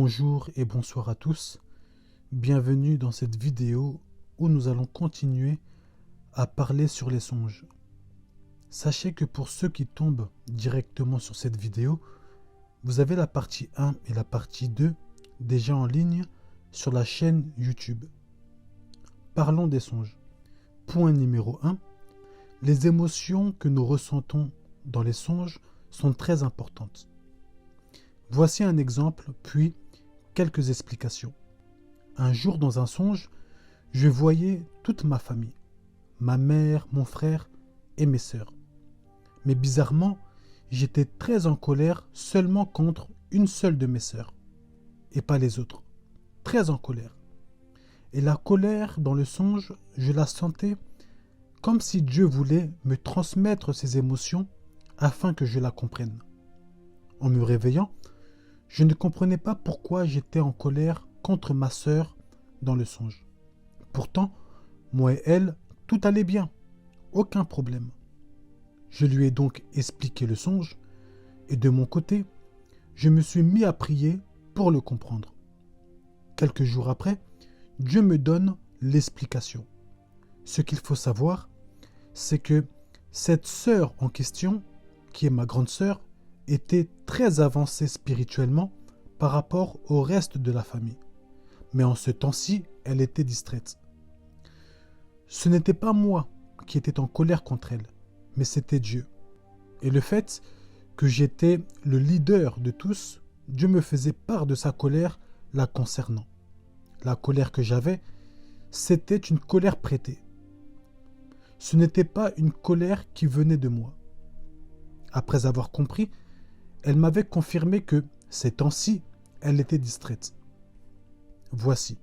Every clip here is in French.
Bonjour et bonsoir à tous. Bienvenue dans cette vidéo où nous allons continuer à parler sur les songes. Sachez que pour ceux qui tombent directement sur cette vidéo, vous avez la partie 1 et la partie 2 déjà en ligne sur la chaîne YouTube. Parlons des songes. Point numéro 1. Les émotions que nous ressentons dans les songes sont très importantes. Voici un exemple, puis quelques explications. Un jour dans un songe, je voyais toute ma famille, ma mère, mon frère et mes sœurs. Mais bizarrement, j'étais très en colère seulement contre une seule de mes sœurs, et pas les autres. Très en colère. Et la colère dans le songe, je la sentais comme si Dieu voulait me transmettre ses émotions afin que je la comprenne. En me réveillant, je ne comprenais pas pourquoi j'étais en colère contre ma sœur dans le songe. Pourtant, moi et elle, tout allait bien, aucun problème. Je lui ai donc expliqué le songe, et de mon côté, je me suis mis à prier pour le comprendre. Quelques jours après, Dieu me donne l'explication. Ce qu'il faut savoir, c'est que cette sœur en question, qui est ma grande sœur, était très avancée spirituellement par rapport au reste de la famille. Mais en ce temps-ci, elle était distraite. Ce n'était pas moi qui étais en colère contre elle, mais c'était Dieu. Et le fait que j'étais le leader de tous, Dieu me faisait part de sa colère la concernant. La colère que j'avais, c'était une colère prêtée. Ce n'était pas une colère qui venait de moi. Après avoir compris, elle m'avait confirmé que, ces temps-ci, elle était distraite. Voici.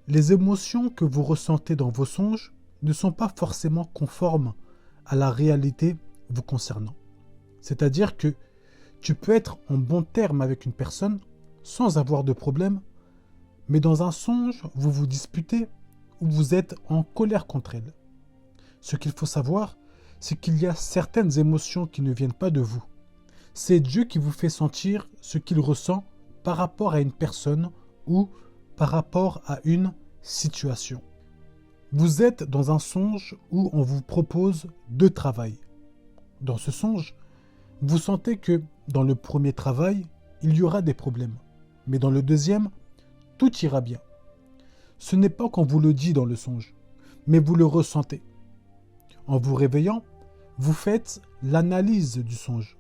Les émotions que vous ressentez dans vos songes ne sont pas forcément conformes à la réalité vous concernant. C'est-à-dire que tu peux être en bon terme avec une personne sans avoir de problème, mais dans un songe, vous vous disputez ou vous êtes en colère contre elle. Ce qu'il faut savoir, c'est qu'il y a certaines émotions qui ne viennent pas de vous. C'est Dieu qui vous fait sentir ce qu'il ressent par rapport à une personne ou par rapport à une situation. Vous êtes dans un songe où on vous propose deux travails. Dans ce songe, vous sentez que dans le premier travail, il y aura des problèmes. Mais dans le deuxième, tout ira bien. Ce n'est pas qu'on vous le dit dans le songe, mais vous le ressentez. En vous réveillant, vous faites l'analyse du songe.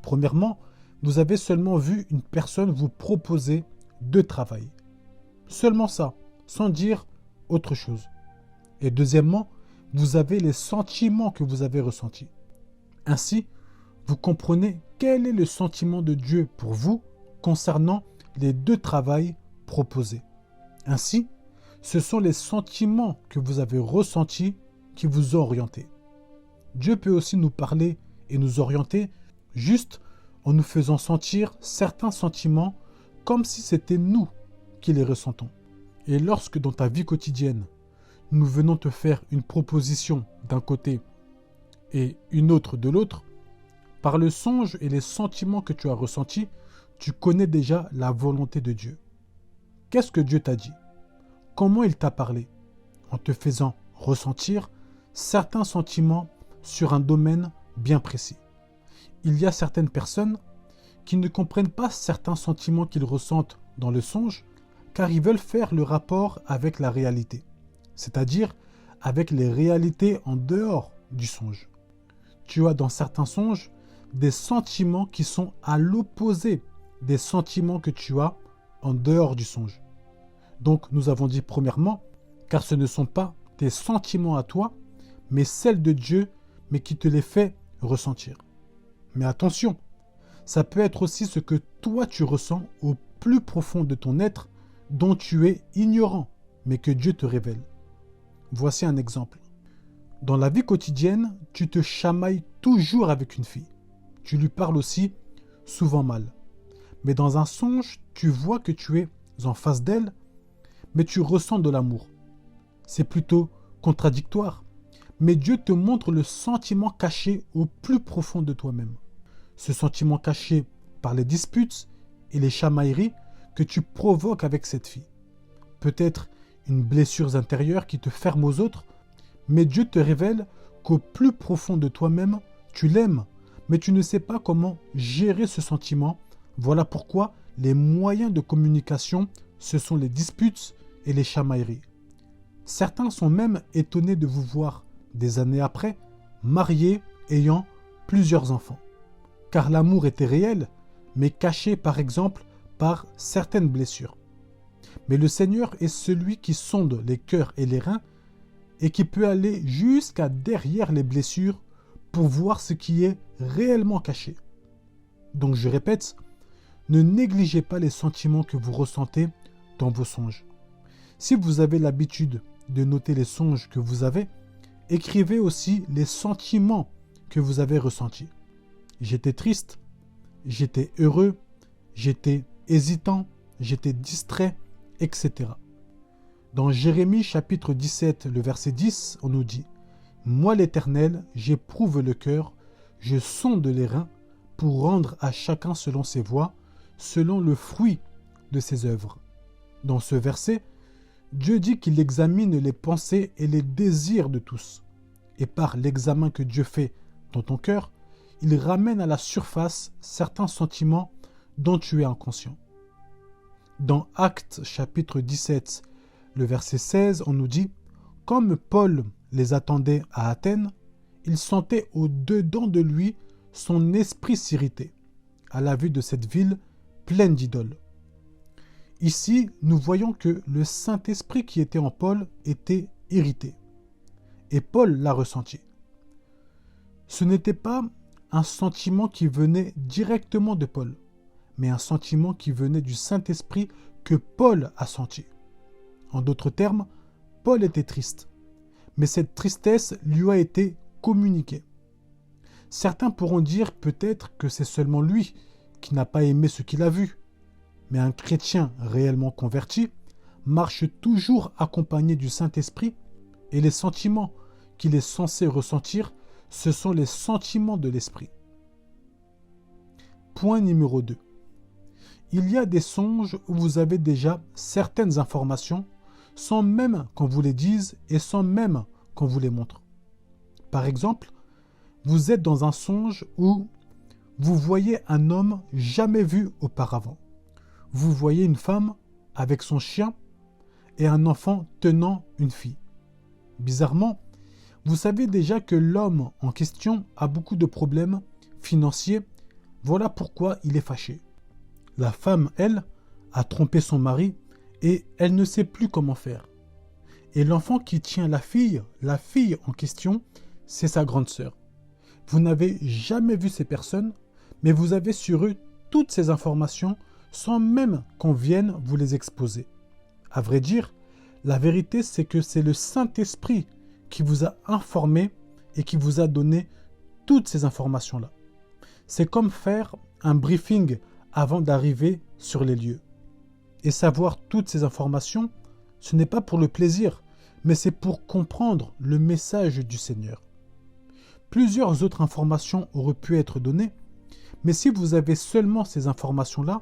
Premièrement, vous avez seulement vu une personne vous proposer deux travails. Seulement ça, sans dire autre chose. Et deuxièmement, vous avez les sentiments que vous avez ressentis. Ainsi, vous comprenez quel est le sentiment de Dieu pour vous concernant les deux travails proposés. Ainsi, ce sont les sentiments que vous avez ressentis qui vous ont orienté. Dieu peut aussi nous parler et nous orienter juste en nous faisant sentir certains sentiments comme si c'était nous qui les ressentons. Et lorsque dans ta vie quotidienne, nous venons te faire une proposition d'un côté et une autre de l'autre, par le songe et les sentiments que tu as ressentis, tu connais déjà la volonté de Dieu. Qu'est-ce que Dieu t'a dit? Comment il t'a parlé? En te faisant ressentir certains sentiments sur un domaine bien précis. Il y a certaines personnes qui ne comprennent pas certains sentiments qu'ils ressentent dans le songe car ils veulent faire le rapport avec la réalité, c'est-à-dire avec les réalités en dehors du songe. Tu as dans certains songes des sentiments qui sont à l'opposé des sentiments que tu as en dehors du songe. Donc nous avons dit premièrement, car ce ne sont pas tes sentiments à toi, mais celles de Dieu, mais qui te les fait ressentir. Mais attention, ça peut être aussi ce que toi tu ressens au plus profond de ton être, dont tu es ignorant, mais que Dieu te révèle. Voici un exemple. Dans la vie quotidienne, tu te chamailles toujours avec une fille. Tu lui parles aussi souvent mal. Mais dans un songe, tu vois que tu es en face d'elle, mais tu ressens de l'amour. C'est plutôt contradictoire. Mais Dieu te montre le sentiment caché au plus profond de toi-même. Ce sentiment caché par les disputes et les chamailleries que tu provoques avec cette fille. Peut-être une blessure intérieure qui te ferme aux autres, mais Dieu te révèle qu'au plus profond de toi-même, tu l'aimes, mais tu ne sais pas comment gérer ce sentiment. Voilà pourquoi les moyens de communication, ce sont les disputes et les chamailleries. Certains sont même étonnés de vous voir, des années après, mariés, ayant plusieurs enfants. Car l'amour était réel, mais caché par exemple par certaines blessures. Mais le Seigneur est celui qui sonde les cœurs et les reins et qui peut aller jusqu'à derrière les blessures pour voir ce qui est réellement caché. Donc je répète, ne négligez pas les sentiments que vous ressentez dans vos songes. Si vous avez l'habitude de noter les songes que vous avez, écrivez aussi les sentiments que vous avez ressentis. J'étais triste, j'étais heureux, j'étais hésitant, j'étais distrait, etc. Dans Jérémie chapitre 17, le verset 10, on nous dit « Moi l'Éternel, j'éprouve le cœur, je sonde les reins pour rendre à chacun selon ses voies, selon le fruit de ses œuvres. » Dans ce verset, Dieu dit qu'il examine les pensées et les désirs de tous. Et par l'examen que Dieu fait dans ton cœur, il ramène à la surface certains sentiments dont tu es inconscient. Dans Actes chapitre 17, le verset 16, on nous dit « Comme Paul les attendait à Athènes, il sentait au-dedans de lui son esprit s'irriter, à la vue de cette ville pleine d'idoles. » Ici, nous voyons que le Saint-Esprit qui était en Paul était irrité. Et Paul l'a ressenti. Ce n'était pas un sentiment qui venait directement de Paul, mais un sentiment qui venait du Saint-Esprit que Paul a senti. En d'autres termes, Paul était triste, mais cette tristesse lui a été communiquée. Certains pourront dire peut-être que c'est seulement lui qui n'a pas aimé ce qu'il a vu, mais un chrétien réellement converti marche toujours accompagné du Saint-Esprit et les sentiments qu'il est censé ressentir, ce sont les sentiments de l'Esprit. Point numéro 2. Il y a des songes où vous avez déjà certaines informations sans même qu'on vous les dise et sans même qu'on vous les montre. Par exemple, vous êtes dans un songe où vous voyez un homme jamais vu auparavant. Vous voyez une femme avec son chien et un enfant tenant une fille. Bizarrement, vous savez déjà que l'homme en question a beaucoup de problèmes financiers. Voilà pourquoi il est fâché. La femme, elle, a trompé son mari et elle ne sait plus comment faire. Et l'enfant qui tient la fille en question, c'est sa grande sœur. Vous n'avez jamais vu ces personnes, mais vous avez sur eux toutes ces informations sans même qu'on vienne vous les exposer. À vrai dire, la vérité c'est que c'est le Saint-Esprit qui vous a informé et qui vous a donné toutes ces informations-là. C'est comme faire un briefing avant d'arriver sur les lieux. Et savoir toutes ces informations, ce n'est pas pour le plaisir, mais c'est pour comprendre le message du Seigneur. Plusieurs autres informations auraient pu être données, mais si vous avez seulement ces informations-là,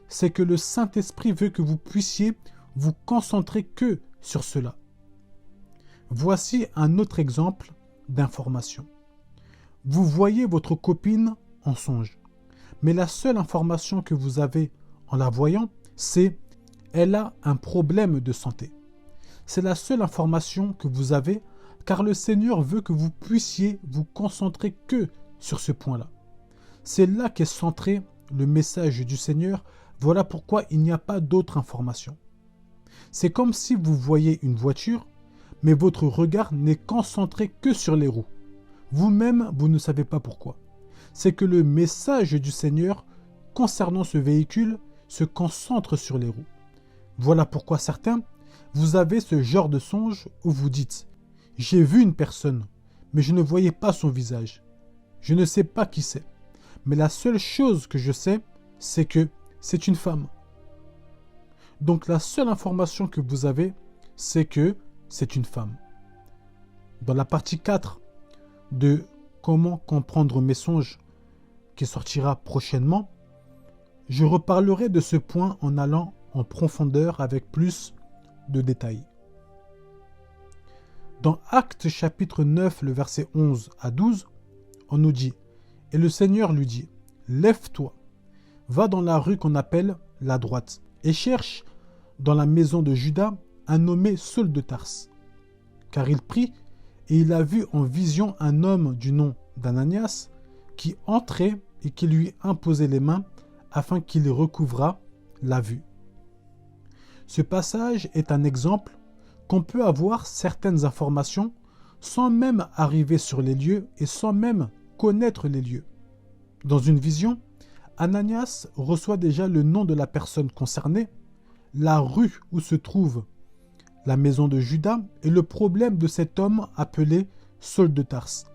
c'est que le Saint-Esprit veut que vous puissiez vous concentrer que sur cela. Voici un autre exemple d'information. Vous voyez votre copine en songe, mais la seule information que vous avez en la voyant, c'est « elle a un problème de santé ». C'est la seule information que vous avez, car le Seigneur veut que vous puissiez vous concentrer que sur ce point-là. C'est là qu'est centré le message du Seigneur. Voilà pourquoi il n'y a pas d'autre information. C'est comme si vous voyez une voiture, mais votre regard n'est concentré que sur les roues. Vous-même, vous ne savez pas pourquoi. C'est que le message du Seigneur concernant ce véhicule se concentre sur les roues. Voilà pourquoi certains, vous avez ce genre de songe où vous dites « J'ai vu une personne, mais je ne voyais pas son visage. Je ne sais pas qui c'est. Mais la seule chose que je sais, c'est que c'est une femme. » Donc la seule information que vous avez, c'est que c'est une femme. Dans la partie 4 de Comment comprendre mes songes, qui sortira prochainement, je reparlerai de ce point en allant en profondeur avec plus de détails. Dans Actes chapitre 9, le verset 11 à 12, on nous dit « Et le Seigneur lui dit, lève-toi, va dans la rue qu'on appelle la droite, et cherche dans la maison de Judas un nommé Saul de Tarse. Car il prit, et il a vu en vision un homme du nom d'Ananias qui entrait et qui lui imposait les mains afin qu'il recouvrât la vue. » Ce passage est un exemple qu'on peut avoir certaines informations sans même arriver sur les lieux et sans même connaître les lieux. Dans une vision, Ananias reçoit déjà le nom de la personne concernée, la rue où se trouve la maison de Judas et le problème de cet homme appelé Saul de Tarse.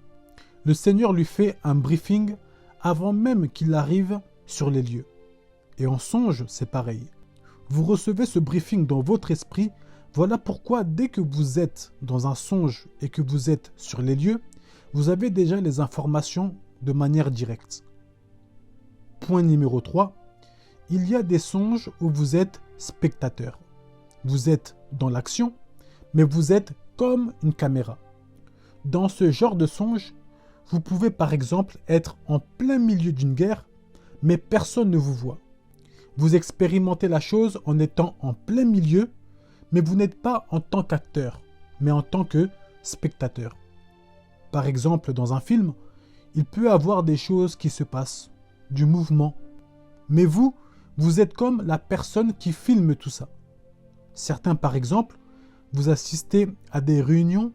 Le Seigneur lui fait un briefing avant même qu'il arrive sur les lieux. Et en songe, c'est pareil. Vous recevez ce briefing dans votre esprit. Voilà pourquoi dès que vous êtes dans un songe et que vous êtes sur les lieux, vous avez déjà les informations de manière directe. Point numéro 3. Il y a des songes où vous êtes spectateur. Vous êtes dans l'action, mais vous êtes comme une caméra. Dans ce genre de songe, vous pouvez par exemple être en plein milieu d'une guerre, mais personne ne vous voit. Vous expérimentez la chose en étant en plein milieu, mais vous n'êtes pas en tant qu'acteur, mais en tant que spectateur. Par exemple, dans un film, il peut y avoir des choses qui se passent, du mouvement, mais vous êtes comme la personne qui filme tout ça. Certains, par exemple, vous assistez à des réunions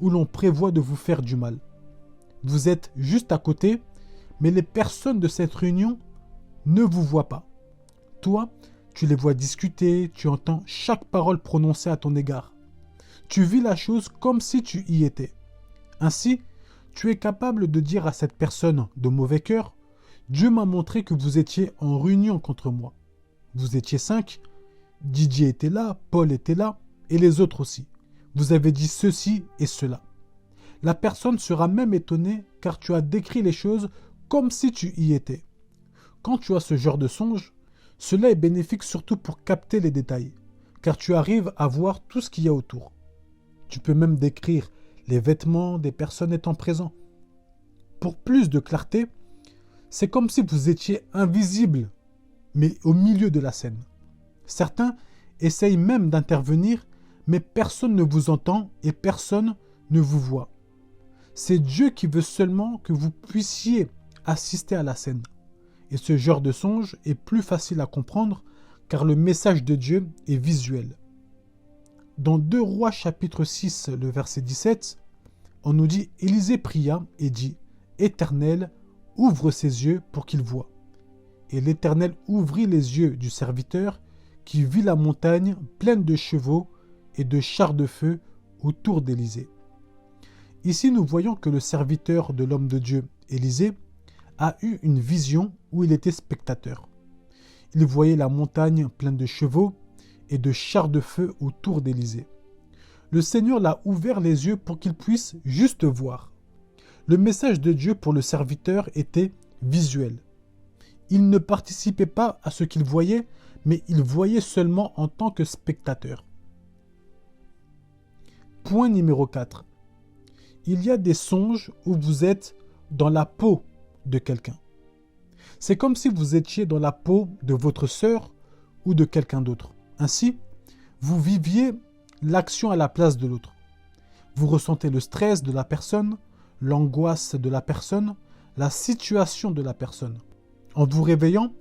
où l'on prévoit de vous faire du mal. Vous êtes juste à côté, mais les personnes de cette réunion ne vous voient pas. Toi, tu les vois discuter, tu entends chaque parole prononcée à ton égard. Tu vis la chose comme si tu y étais. Ainsi, tu es capable de dire à cette personne de mauvais cœur, « Dieu m'a montré que vous étiez en réunion contre moi. Vous étiez 5, Didier était là, Paul était là, et les autres aussi. Vous avez dit ceci et cela. » La personne sera même étonnée car tu as décrit les choses comme si tu y étais. Quand tu as ce genre de songe, cela est bénéfique surtout pour capter les détails, car tu arrives à voir tout ce qu'il y a autour. Tu peux même décrire les vêtements des personnes étant présentes. Pour plus de clarté, c'est comme si vous étiez invisible, mais au milieu de la scène. Certains essayent même d'intervenir, mais personne ne vous entend et personne ne vous voit. C'est Dieu qui veut seulement que vous puissiez assister à la scène. Et ce genre de songe est plus facile à comprendre car le message de Dieu est visuel. Dans 2 Rois chapitre 6, le verset 17, on nous dit « Élisée pria et dit « Éternel, ouvre ses yeux pour qu'il voie. » Et l'Éternel ouvrit les yeux du serviteur qui vit la montagne pleine de chevaux et de chars de feu autour d'Élisée. Ici, nous voyons que le serviteur de l'homme de Dieu, Élisée, a eu une vision où il était spectateur. Il voyait la montagne pleine de chevaux et de chars de feu autour d'Élisée. Le Seigneur l'a ouvert les yeux pour qu'il puisse juste voir. Le message de Dieu pour le serviteur était visuel. Il ne participait pas à ce qu'il voyait, mais il voyait seulement en tant que spectateur. Point numéro 4. Il y a des songes où vous êtes dans la peau de quelqu'un. C'est comme si vous étiez dans la peau de votre sœur ou de quelqu'un d'autre. Ainsi, vous viviez l'action à la place de l'autre. Vous ressentez le stress de la personne, l'angoisse de la personne, la situation de la personne. En vous réveillant,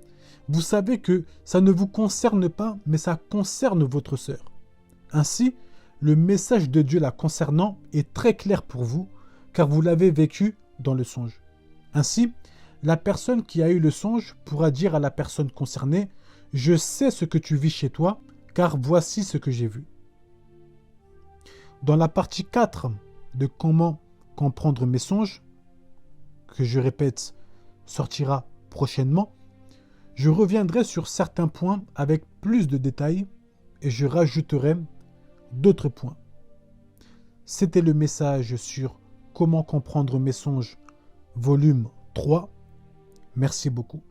vous savez que ça ne vous concerne pas, mais ça concerne votre sœur. Ainsi, le message de Dieu la concernant est très clair pour vous, car vous l'avez vécu dans le songe. Ainsi, la personne qui a eu le songe pourra dire à la personne concernée « Je sais ce que tu vis chez toi, car voici ce que j'ai vu. » Dans la partie 4 de Comment comprendre mes songes, que je répète, sortira prochainement, je reviendrai sur certains points avec plus de détails et je rajouterai d'autres points. C'était le message sur Comment comprendre mes songes, volume 3. Merci beaucoup.